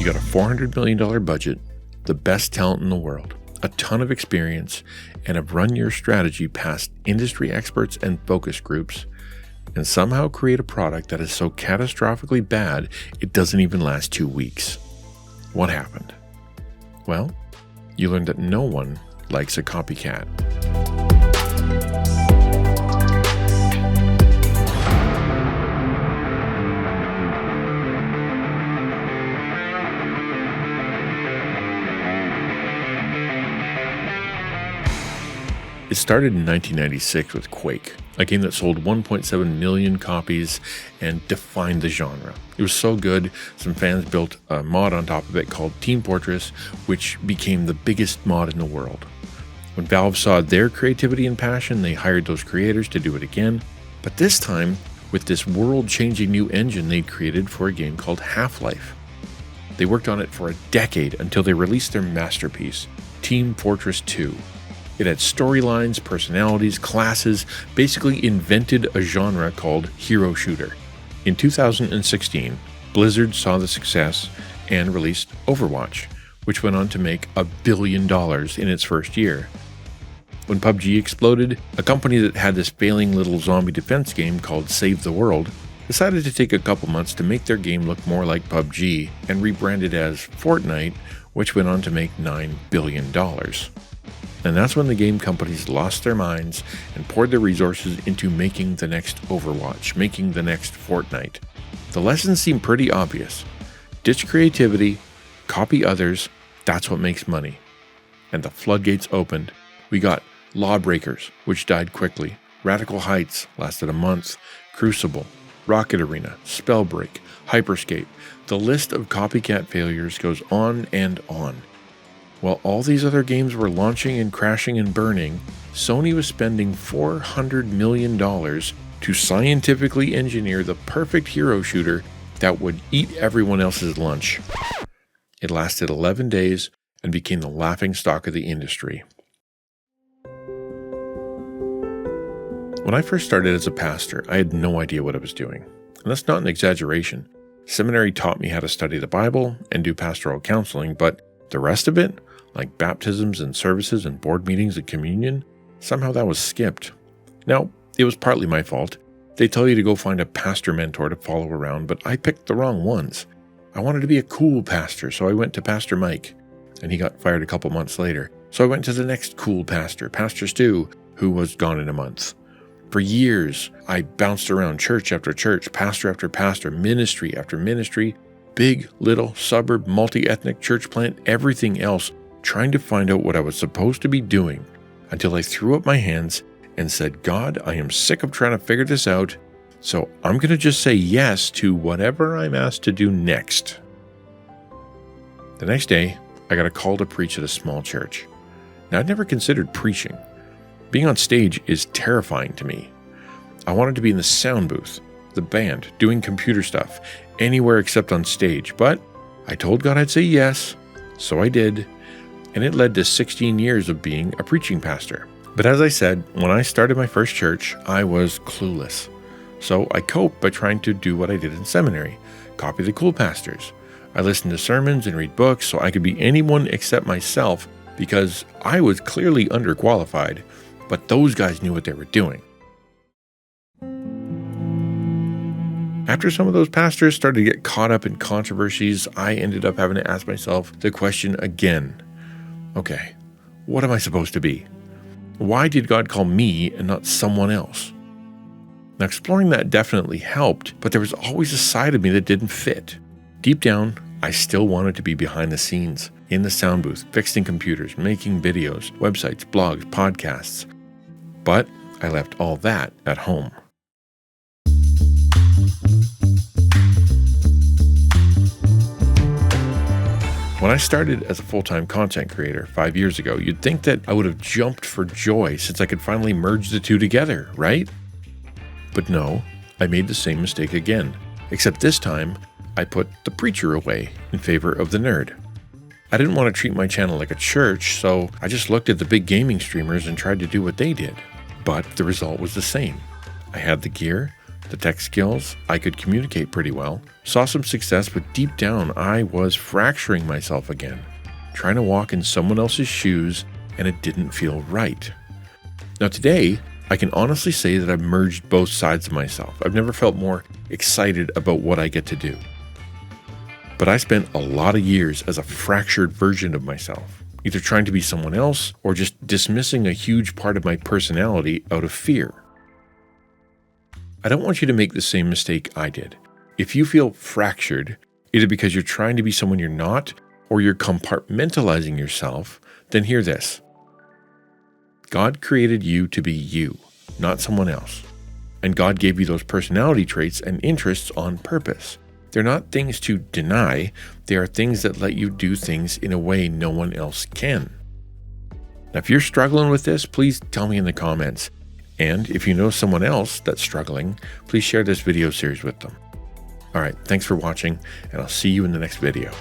You got a $400 million budget, the best talent in the world, a ton of experience, and have run your strategy past industry experts and focus groups, and somehow create a product that is so catastrophically bad it doesn't even last 2 weeks. What happened? Well, you learned that no one likes a copycat. It started in 1996 with Quake, a game that sold 1.7 million copies and defined the genre. It was so good, some fans built a mod on top of it called Team Fortress, which became the biggest mod in the world. When Valve saw their creativity and passion, they hired those creators to do it again, but this time with this world-changing new engine they'd created for a game called Half-Life. They worked on it for a decade until they released their masterpiece, Team Fortress 2. It had storylines, personalities, classes, basically invented a genre called hero shooter. In 2016, Blizzard saw the success and released Overwatch, which went on to make $1 billion in its first year. When PUBG exploded, a company that had this failing little zombie defense game called Save the World decided to take a couple months to make their game look more like PUBG and rebranded as Fortnite, which went on to make $9 billion. And that's when the game companies lost their minds and poured their resources into making the next Overwatch, making the next Fortnite. The lessons seem pretty obvious. Ditch creativity, copy others, that's what makes money. And the floodgates opened. We got Lawbreakers, which died quickly. Radical Heights lasted a month. Crucible, Rocket Arena, Spellbreak, Hyperscape. The list of copycat failures goes on and on. While all these other games were launching and crashing and burning, Sony was spending $400 million to scientifically engineer the perfect hero shooter that would eat everyone else's lunch. It lasted 11 days and became the laughingstock of the industry. When I first started as a pastor, I had no idea what I was doing. And that's not an exaggeration. Seminary taught me how to study the Bible and do pastoral counseling, but the rest of it, like baptisms and services and board meetings and communion, somehow that was skipped. Now, it was partly my fault. They tell you to go find a pastor mentor to follow around, but I picked the wrong ones. I wanted to be a cool pastor, so I went to Pastor Mike, and he got fired a couple months later. So I went to the next cool pastor, Pastor Stu, who was gone in a month. For years, I bounced around church after church, pastor after pastor, ministry after ministry, big, little, suburb, multi-ethnic church plant, everything else, trying to find out what I was supposed to be doing, until I threw up my hands and said, God, I am sick of trying to figure this out, so I'm going to just say yes to whatever I'm asked to do next. The next day, I got a call to preach at a small church. Now, I'd never considered preaching. Being on stage is terrifying to me. I wanted to be in the sound booth, the band, doing computer stuff, anywhere except on stage, but I told God I'd say yes, so I did, and it led to 16 years of being a preaching pastor. But as I said, when I started my first church, I was clueless. So I coped by trying to do what I did in seminary, copy the cool pastors. I listened to sermons and read books so I could be anyone except myself because I was clearly underqualified, but those guys knew what they were doing. After some of those pastors started to get caught up in controversies, I ended up having to ask myself the question again. Okay, what am I supposed to be? Why did God call me and not someone else? Now, exploring that definitely helped, but there was always a side of me that didn't fit. Deep down, I still wanted to be behind the scenes, in the sound booth, fixing computers, making videos, websites, blogs, podcasts. But I left all that at home. When I started as a full-time content creator 5 years ago, you'd think that I would have jumped for joy since I could finally merge the two together, right? But no, I made the same mistake again, except this time I put the preacher away in favor of the nerd. I didn't want to treat my channel like a church, so I just looked at the big gaming streamers and tried to do what they did. But the result was the same. I had the gear, the tech skills, I could communicate pretty well, saw some success, but deep down I was fracturing myself again, trying to walk in someone else's shoes, and it didn't feel right. Now today, I can honestly say that I've merged both sides of myself. I've never felt more excited about what I get to do. But I spent a lot of years as a fractured version of myself, either trying to be someone else or just dismissing a huge part of my personality out of fear. I don't want you to make the same mistake I did. If you feel fractured, either because you're trying to be someone you're not or you're compartmentalizing yourself, then hear this. God created you to be you, not someone else. And God gave you those personality traits and interests on purpose. They're not things to deny, they are things that let you do things in a way no one else can. Now, if you're struggling with this, please tell me in the comments. And if you know someone else that's struggling, please share this video series with them. All right, thanks for watching, and I'll see you in the next video.